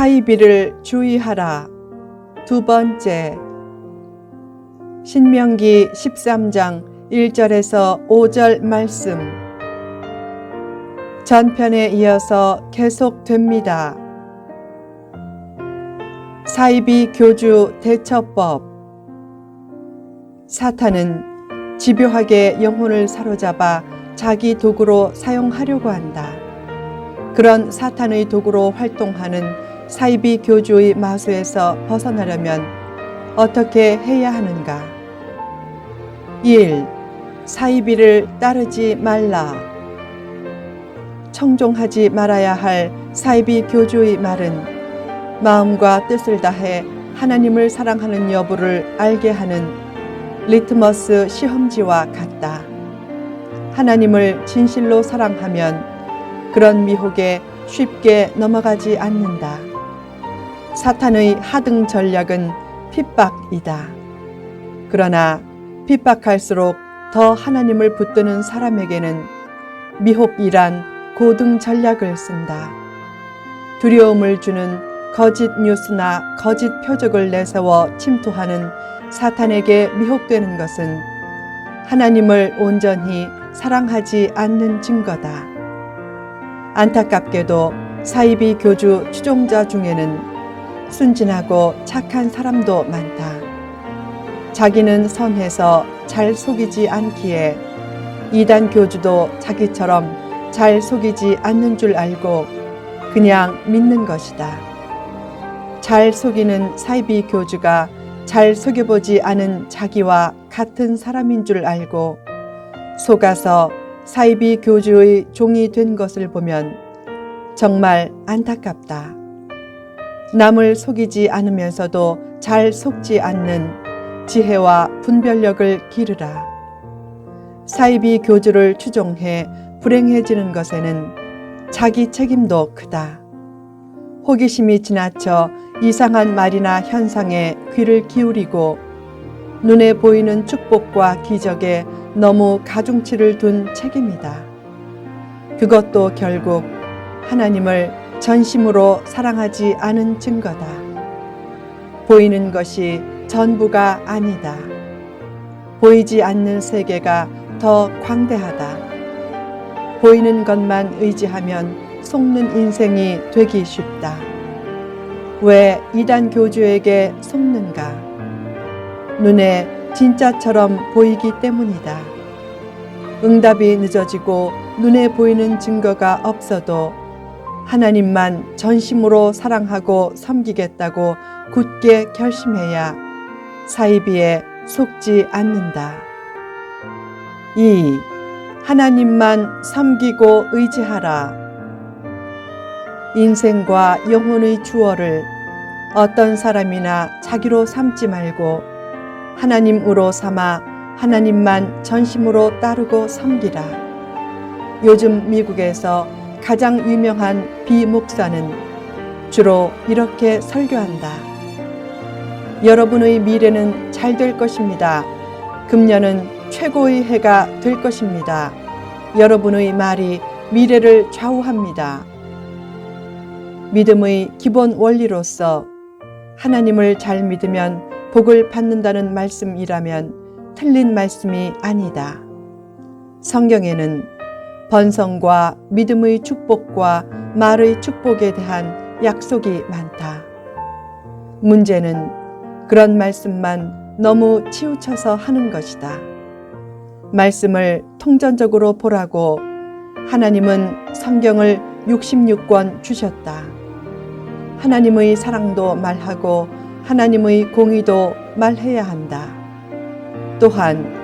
사이비를 주의하라. 두 번째, 신명기 13장 1절에서 5절 말씀. 전편에 이어서 계속됩니다. 사이비 교주 대처법. 사탄은 집요하게 영혼을 사로잡아 자기 도구로 사용하려고 한다. 그런 사탄의 도구로 활동하는 사이비 교주의 마수에서 벗어나려면 어떻게 해야 하는가? 1. 사이비를 따르지 말라. 청종하지 말아야 할 사이비 교주의 말은 마음과 뜻을 다해 하나님을 사랑하는 여부를 알게 하는 리트머스 시험지와 같다. 하나님을 진실로 사랑하면 그런 미혹에 쉽게 넘어가지 않는다. 사탄의 하등 전략은 핍박이다. 그러나 핍박할수록 더 하나님을 붙드는 사람에게는 미혹이란 고등 전략을 쓴다. 두려움을 주는 거짓 뉴스나 거짓 표적을 내세워 침투하는 사탄에게 미혹되는 것은 하나님을 온전히 사랑하지 않는 증거다. 안타깝게도 사이비 교주 추종자 중에는 순진하고 착한 사람도 많다. 자기는 선해서 잘 속이지 않기에 이단 교주도 자기처럼 잘 속이지 않는 줄 알고 그냥 믿는 것이다. 잘 속이는 사이비 교주가 잘 속여보지 않은 자기와 같은 사람인 줄 알고 속아서 사이비 교주의 종이 된 것을 보면 정말 안타깝다. 남을 속이지 않으면서도 잘 속지 않는 지혜와 분별력을 기르라. 사이비 교주를 추종해 불행해지는 것에는 자기 책임도 크다. 호기심이 지나쳐 이상한 말이나 현상에 귀를 기울이고 눈에 보이는 축복과 기적에 너무 가중치를 둔 책임이다. 그것도 결국 하나님을 전심으로 사랑하지 않은 증거다. 보이는 것이 전부가 아니다. 보이지 않는 세계가 더 광대하다. 보이는 것만 의지하면 속는 인생이 되기 쉽다. 왜 이단 교주에게 속는가? 눈에 진짜처럼 보이기 때문이다. 응답이 늦어지고 눈에 보이는 증거가 없어도 하나님만 전심으로 사랑하고 섬기겠다고 굳게 결심해야 사이비에 속지 않는다. 2. 하나님만 섬기고 의지하라. 인생과 영혼의 주어를 어떤 사람이나 자기로 삼지 말고 하나님으로 삼아 하나님만 전심으로 따르고 섬기라. 요즘 미국에서 가장 유명한 비목사는 주로 이렇게 설교한다. 여러분의 미래는 잘 될 것입니다. 금년은 최고의 해가 될 것입니다. 여러분의 말이 미래를 좌우합니다. 믿음의 기본 원리로서 하나님을 잘 믿으면 복을 받는다는 말씀이라면 틀린 말씀이 아니다. 성경에는 번성과 믿음의 축복과 말의 축복에 대한 약속이 많다. 문제는 그런 말씀만 너무 치우쳐서 하는 것이다. 말씀을 통전적으로 보라고 하나님은 성경을 66권 주셨다. 하나님의 사랑도 말하고 하나님의 공의도 말해야 한다. 또한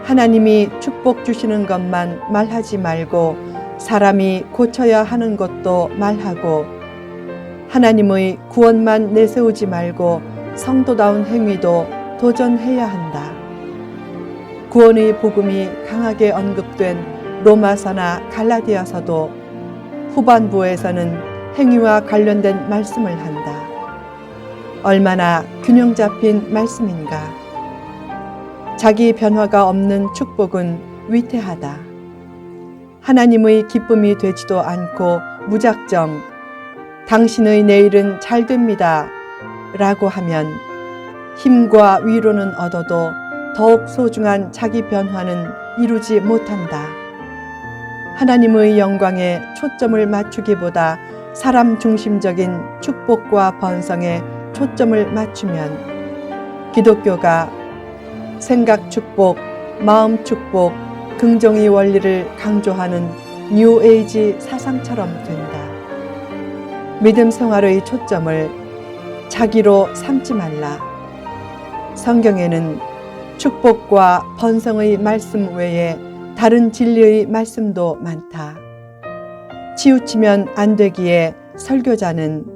하나님이 축복 주시는 것만 말하지 말고 사람이 고쳐야 하는 것도 말하고 하나님의 구원만 내세우지 말고 성도다운 행위도 도전해야 한다. 구원의 복음이 강하게 언급된 로마서나 갈라디아서도 후반부에서는 행위와 관련된 말씀을 한다. 얼마나 균형 잡힌 말씀인가. 자기 변화가 없는 축복은 위태하다. 하나님의 기쁨이 되지도 않고 무작정 당신의 내일은 잘 됩니다 라고 하면 힘과 위로는 얻어도 더욱 소중한 자기 변화는 이루지 못한다. 하나님의 영광에 초점을 맞추기보다 사람 중심적인 축복과 번성에 초점을 맞추면 기독교가 생각 축복, 마음 축복, 긍정의 원리를 강조하는 뉴에이지 사상처럼 된다. 믿음 생활의 초점을 자기로 삼지 말라. 성경에는 축복과 번성의 말씀 외에 다른 진리의 말씀도 많다. 치우치면 안 되기에 설교자는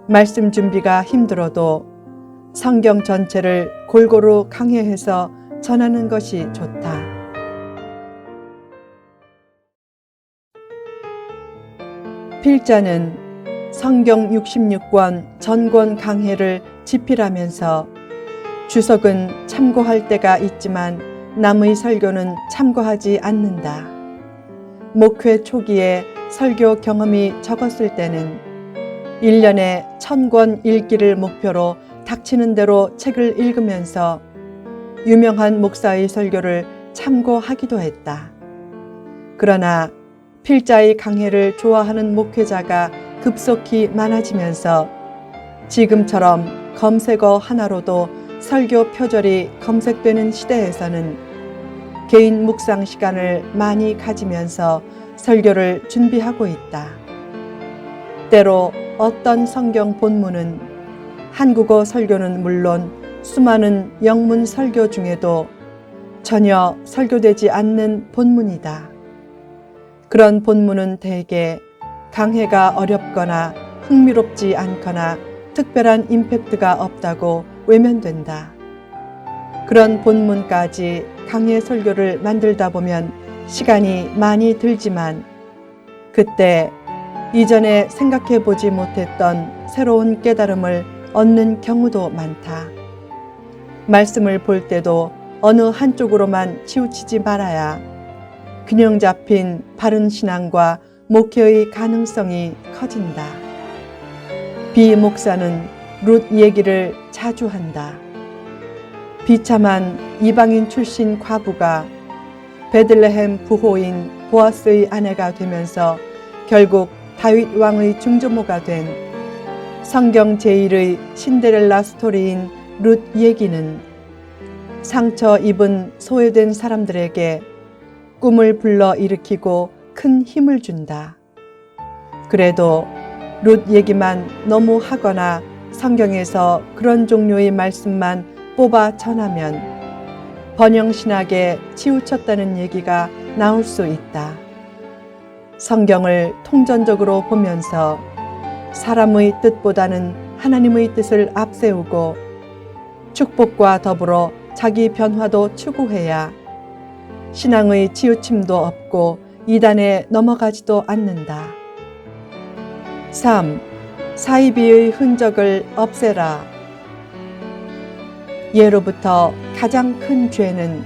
말씀 준비가 힘들어도 성경 전체를 골고루 강해해서 전하는 것이 좋다. 필자는 성경 66권 전권 강해를 집필하면서 주석은 참고할 때가 있지만 남의 설교는 참고하지 않는다. 목회 초기에 설교 경험이 적었을 때는 1년에 1000권 읽기를 목표로 닥치는 대로 책을 읽으면서 유명한 목사의 설교를 참고하기도 했다. 그러나 필자의 강해를 좋아하는 목회자가 급속히 많아지면서 지금처럼 검색어 하나로도 설교 표절이 검색되는 시대에서는 개인 묵상 시간을 많이 가지면서 설교를 준비하고 있다. 때로 어떤 성경 본문은 한국어 설교는 물론 수많은 영문 설교 중에도 전혀 설교되지 않는 본문이다. 그런 본문은 대개 강해가 어렵거나 흥미롭지 않거나 특별한 임팩트가 없다고 외면된다. 그런 본문까지 강해 설교를 만들다 보면 시간이 많이 들지만 그때 이전에 생각해 보지 못했던 새로운 깨달음을 얻는 경우도 많다. 말씀을 볼 때도 어느 한쪽으로만 치우치지 말아야 균형 잡힌 바른 신앙과 목회의 가능성이 커진다. 비 목사는 룻 얘기를 자주 한다. 비참한 이방인 출신 과부가 베들레헴 부호인 보아스의 아내가 되면서 결국 다윗 왕의 중조모가 된 성경 제1의 신데렐라 스토리인 룻 얘기는 상처 입은 소외된 사람들에게 꿈을 불러 일으키고 큰 힘을 준다. 그래도 룻 얘기만 너무 하거나 성경에서 그런 종류의 말씀만 뽑아 전하면 번영신학에 치우쳤다는 얘기가 나올 수 있다. 성경을 통전적으로 보면서 사람의 뜻보다는 하나님의 뜻을 앞세우고 축복과 더불어 자기 변화도 추구해야 신앙의 치우침도 없고 이단에 넘어가지도 않는다. 3. 사이비의 흔적을 없애라. 예로부터 가장 큰 죄는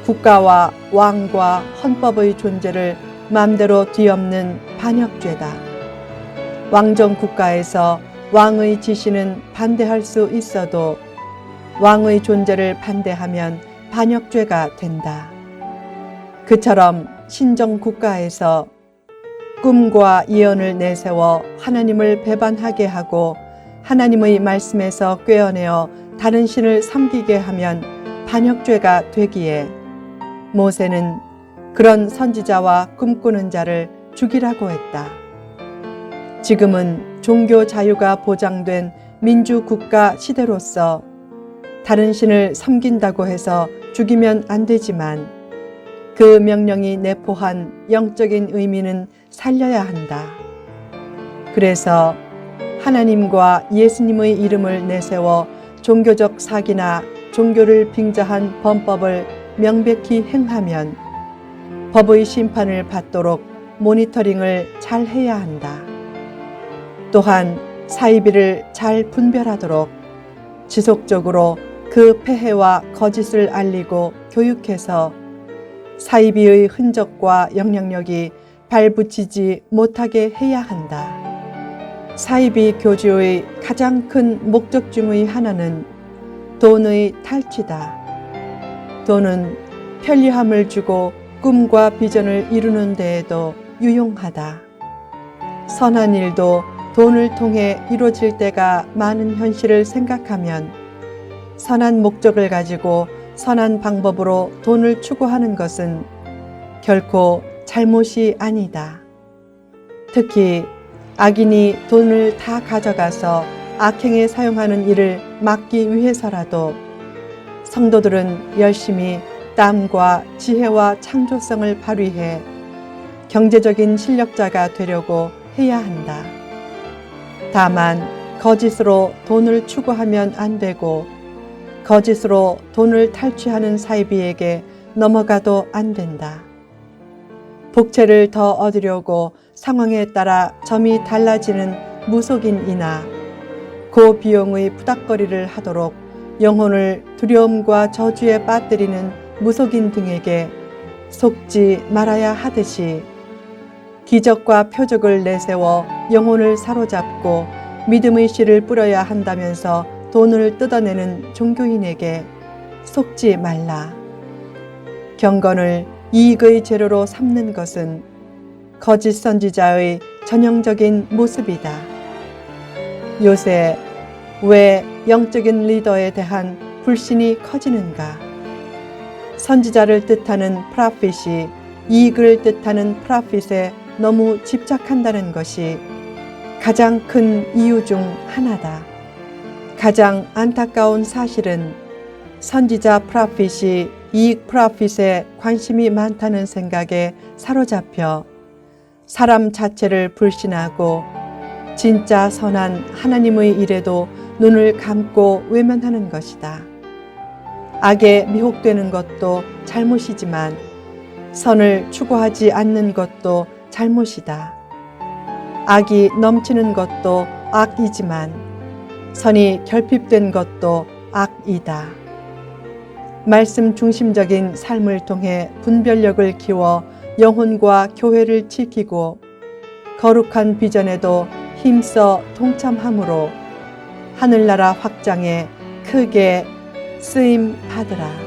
국가와 왕과 헌법의 존재를 마음대로 뒤엎는 반역죄다. 왕정 국가에서 왕의 지시는 반대할 수 있어도 왕의 존재를 반대하면 반역죄가 된다. 그처럼 신정 국가에서 꿈과 예언을 내세워 하나님을 배반하게 하고 하나님의 말씀에서 꿰어내어 다른 신을 섬기게 하면 반역죄가 되기에 모세는 그런 선지자와 꿈꾸는 자를 죽이라고 했다. 지금은 종교 자유가 보장된 민주국가 시대로서 다른 신을 섬긴다고 해서 죽이면 안 되지만 그 명령이 내포한 영적인 의미는 살려야 한다. 그래서 하나님과 예수님의 이름을 내세워 종교적 사기나 종교를 빙자한 범법을 명백히 행하면 법의 심판을 받도록 모니터링을 잘 해야 한다. 또한 사이비를 잘 분별하도록 지속적으로 그 폐해와 거짓을 알리고 교육해서 사이비의 흔적과 영향력이 발붙이지 못하게 해야 한다. 사이비 교주의 가장 큰 목적 중의 하나는 돈의 탈취다. 돈은 편리함을 주고 꿈과 비전을 이루는 데에도 유용하다. 선한 일도 돈을 통해 이루어질 때가 많은 현실을 생각하면 선한 목적을 가지고 선한 방법으로 돈을 추구하는 것은 결코 잘못이 아니다. 특히 악인이 돈을 다 가져가서 악행에 사용하는 일을 막기 위해서라도 성도들은 열심히 땀과 지혜와 창조성을 발휘해 경제적인 실력자가 되려고 해야 한다. 다만 거짓으로 돈을 추구하면 안 되고 거짓으로 돈을 탈취하는 사이비에게 넘어가도 안 된다. 복채를 더 얻으려고 상황에 따라 점이 달라지는 무속인이나 고비용의 푸닥거리를 하도록 영혼을 두려움과 저주에 빠뜨리는 무속인 등에게 속지 말아야 하듯이 기적과 표적을 내세워 영혼을 사로잡고 믿음의 씨를 뿌려야 한다면서 돈을 뜯어내는 종교인에게 속지 말라. 경건을 이익의 재료로 삼는 것은 거짓 선지자의 전형적인 모습이다. 요새 왜 영적인 리더에 대한 불신이 커지는가? 선지자를 뜻하는 프라핏이 이익을 뜻하는 프라핏에 너무 집착한다는 것이 가장 큰 이유 중 하나다. 가장 안타까운 사실은 선지자 프라핏이 이익 프라핏에 관심이 많다는 생각에 사로잡혀 사람 자체를 불신하고 진짜 선한 하나님의 일에도 눈을 감고 외면하는 것이다. 악에 미혹되는 것도 잘못이지만 선을 추구하지 않는 것도 잘못이다. 악이 넘치는 것도 악이지만 선이 결핍된 것도 악이다. 말씀 중심적인 삶을 통해 분별력을 키워 영혼과 교회를 지키고 거룩한 비전에도 힘써 동참함으로 하늘나라 확장에 크게 쓰임 받으라.